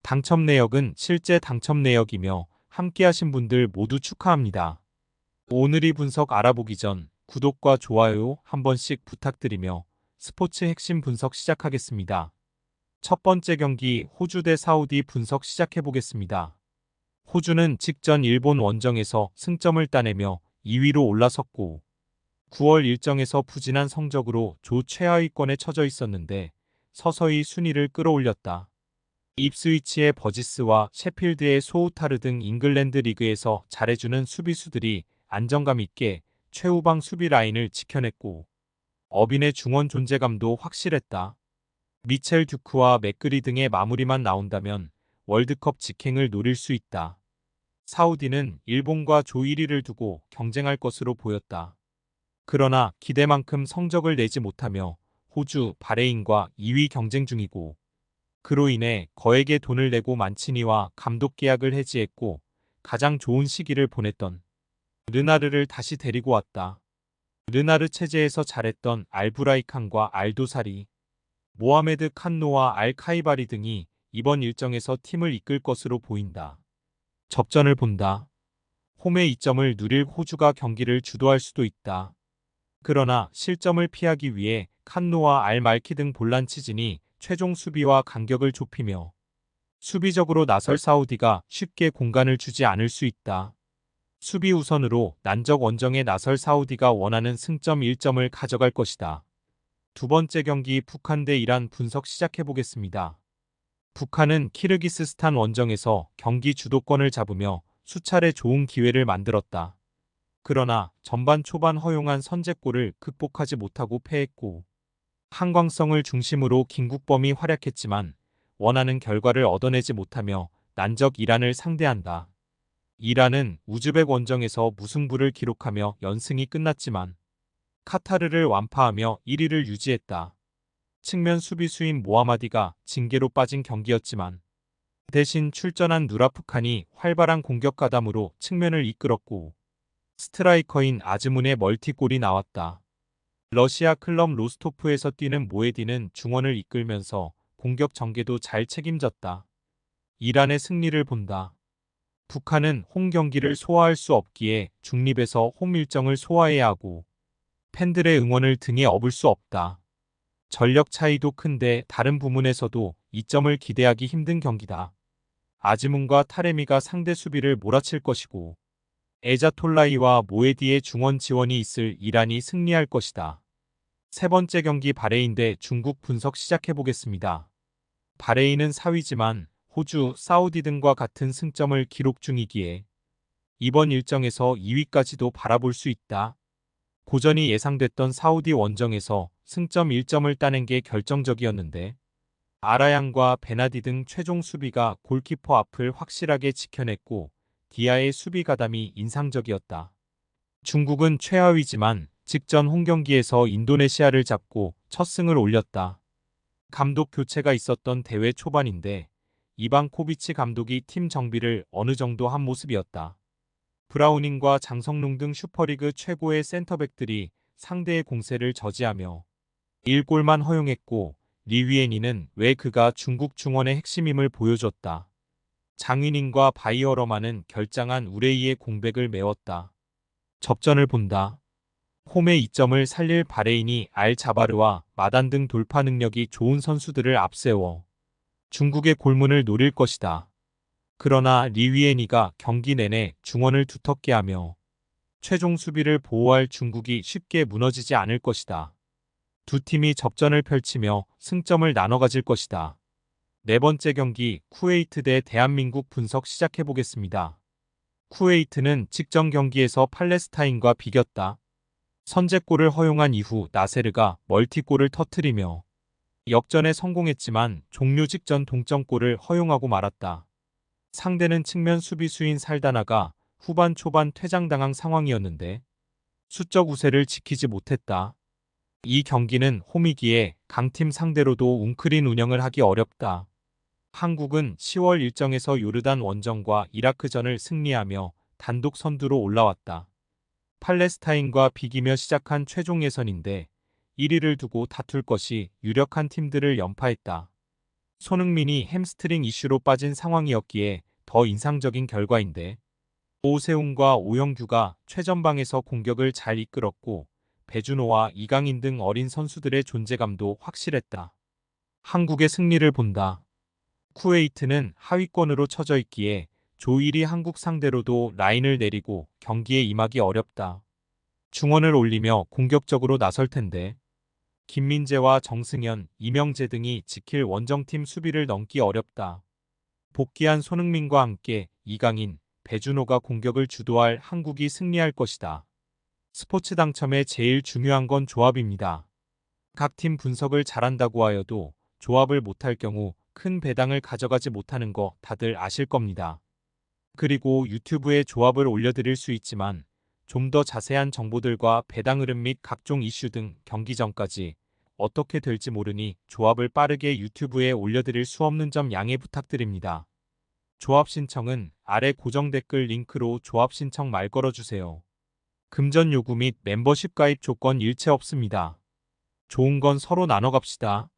당첨 내역은 실제 당첨 내역이며 함께하신 분들 모두 축하합니다. 오늘의 분석 알아보기 전 구독과 좋아요 한 번씩 부탁드리며 스포츠 핵심 분석 시작하겠습니다. 첫 번째 경기 호주 대 사우디 분석 시작해보겠습니다. 호주는 직전 일본 원정에서 승점을 따내며 2위로 올라섰고 9월 일정에서 부진한 성적으로 조 최하위권에 처져 있었는데 서서히 순위를 끌어올렸다. 입스위치의 버지스와 셰필드의 소우타르 등 잉글랜드 리그에서 잘해주는 수비수들이 안정감 있게 최후방 수비 라인을 지켜냈고 어빈의 중원 존재감도 확실했다. 미첼 듀크와 맥그리 등의 마무리만 나온다면 월드컵 직행을 노릴 수 있다. 사우디는 일본과 조 1위를 두고 경쟁할 것으로 보였다. 그러나 기대만큼 성적을 내지 못하며 호주, 바레인과 2위 경쟁 중이고 그로 인해 거액의 돈을 내고 만치니와 감독 계약을 해지했고 가장 좋은 시기를 보냈던 르나르를 다시 데리고 왔다. 르나르 체제에서 잘했던 알브라이칸과 알도사리, 모하메드 칸노와 알 카이바리 등이 이번 일정에서 팀을 이끌 것으로 보인다. 접전을 본다. 홈의 이점을 누릴 호주가 경기를 주도할 수도 있다. 그러나 실점을 피하기 위해 칸노와 알 말키 등 볼란치진이 최종 수비와 간격을 좁히며 수비적으로 나설 사우디가 쉽게 공간을 주지 않을 수 있다. 수비 우선으로 난적 원정에 나설 사우디가 원하는 승점 1점을 가져갈 것이다. 두 번째 경기 북한 대 이란 분석 시작해보겠습니다. 북한은 키르기스스탄 원정에서 경기 주도권을 잡으며 수차례 좋은 기회를 만들었다. 그러나 전반 초반 허용한 선제골을 극복하지 못하고 패했고 한광성을 중심으로 김국범이 활약했지만 원하는 결과를 얻어내지 못하며 난적 이란을 상대한다. 이란은 우즈벡 원정에서 무승부를 기록하며 연승이 끝났지만 카타르를 완파하며 1위를 유지했다. 측면 수비수인 모하마디가 징계로 빠진 경기였지만 대신 출전한 누라프칸이 활발한 공격 가담으로 측면을 이끌었고 스트라이커인 아즈문의 멀티골이 나왔다. 러시아 클럽 로스토프에서 뛰는 모에디는 중원을 이끌면서 공격 전개도 잘 책임졌다. 이란의 승리를 본다. 북한은 홈 경기를 소화할 수 없기에 중립에서 홈 일정을 소화해야 하고 팬들의 응원을 등에 업을 수 없다. 전력 차이도 큰데 다른 부문에서도 이점을 기대하기 힘든 경기다. 아즈문과 타레미가 상대 수비를 몰아칠 것이고 에자톨라이와 모에디의 중원 지원이 있을 이란이 승리할 것이다. 세 번째 경기 바레인 대 중국 분석 시작해보겠습니다. 바레인은 4위지만 호주, 사우디 등과 같은 승점을 기록 중이기에 이번 일정에서 2위까지도 바라볼 수 있다. 고전이 예상됐던 사우디 원정에서 승점 1점을 따낸 게 결정적이었는데 아라양과 베나디 등 최종 수비가 골키퍼 앞을 확실하게 지켜냈고 디아의 수비 가담이 인상적이었다. 중국은 최하위지만 직전 홈경기에서 인도네시아를 잡고 첫 승을 올렸다. 감독 교체가 있었던 대회 초반인데 이방코비치 감독이 팀 정비를 어느 정도 한 모습이었다. 브라우닝과 장성룽 등 슈퍼리그 최고의 센터백들이 상대의 공세를 저지하며 1골만 허용했고 리위에니는 왜 그가 중국 중원의 핵심임을 보여줬다. 장윤인과 바이어러만은 결장한 우레이의 공백을 메웠다. 접전을 본다. 홈의 이점을 살릴 바레인이 알 자바르와 마단 등 돌파 능력이 좋은 선수들을 앞세워 중국의 골문을 노릴 것이다. 그러나 리위에니가 경기 내내 중원을 두텁게 하며 최종 수비를 보호할 중국이 쉽게 무너지지 않을 것이다. 두 팀이 접전을 펼치며 승점을 나눠 가질 것이다. 네 번째 경기 쿠웨이트 대 대한민국 분석 시작해보겠습니다. 쿠웨이트는 직전 경기에서 팔레스타인과 비겼다. 선제골을 허용한 이후 나세르가 멀티골을 터뜨리며 역전에 성공했지만 종료 직전 동점골을 허용하고 말았다. 상대는 측면 수비수인 살다나가 후반 초반 퇴장당한 상황이었는데 수적 우세를 지키지 못했다. 이 경기는 홈이기에 강팀 상대로도 웅크린 운영을 하기 어렵다. 한국은 10월 일정에서 요르단 원정과 이라크전을 승리하며 단독 선두로 올라왔다. 팔레스타인과 비기며 시작한 최종 예선인데 1위를 두고 다툴 것이 유력한 팀들을 연파했다. 손흥민이 햄스트링 이슈로 빠진 상황이었기에 더 인상적인 결과인데 오세훈과 오영규가 최전방에서 공격을 잘 이끌었고 배준호와 이강인 등 어린 선수들의 존재감도 확실했다. 한국의 승리를 본다. 쿠웨이트는 하위권으로 처져 있기에 조 1위 한국 상대로도 라인을 내리고 경기에 임하기 어렵다. 중원을 올리며 공격적으로 나설 텐데 김민재와 정승현, 이명재 등이 지킬 원정팀 수비를 넘기 어렵다. 복귀한 손흥민과 함께 이강인, 배준호가 공격을 주도할 한국이 승리할 것이다. 스포츠 당첨에 제일 중요한 건 조합입니다. 각 팀 분석을 잘한다고 하여도 조합을 못할 경우 큰 배당을 가져가지 못하는 거 다들 아실 겁니다. 그리고 유튜브에 조합을 올려드릴 수 있지만 좀 더 자세한 정보들과 배당 흐름 및 각종 이슈 등 경기 전까지 어떻게 될지 모르니 조합을 빠르게 유튜브에 올려드릴 수 없는 점 양해 부탁드립니다. 조합 신청은 아래 고정 댓글 링크로 조합 신청 말 걸어주세요. 금전 요구 및 멤버십 가입 조건 일체 없습니다. 좋은 건 서로 나눠 갑시다.